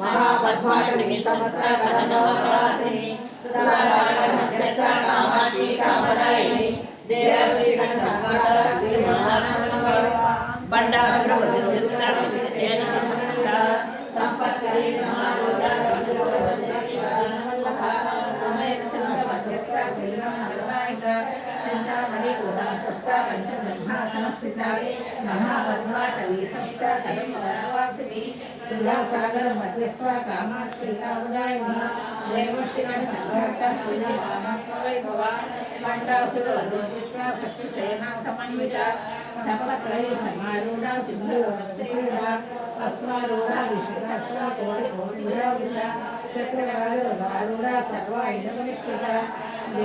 महापद्माटवी समस्त कदमोदवासिनी सुधासागर मध्यस्थ कामाक्षी कामदायिनी देवश्री गणसंगार श्री महानंदवर बंडासुर वज्रवृत्ता सेना समस्ता संपत्करी समारूढ़ समेत संत मध्यस्थ श्रीराम नरनायक चिंतामणि उदासस्ता पंचब्रह्मा समस्तिता महापद्माटवी समस्त कदमोदवासिनी सुधासागर मध्यस्थ कामाक्षी कामदायिनी देवश्री गणसंगार श्री महानंदवैभव बंडासुर वज्रवृत्ता शक्ति सेना समन्विता सपत्करी समारूढ़ सिंधुरूढ़ अश्वारूढ़ विष्णुरक्षा कोटि कोटि चक्रगारूढ़ सर्वायुध परिष्कृता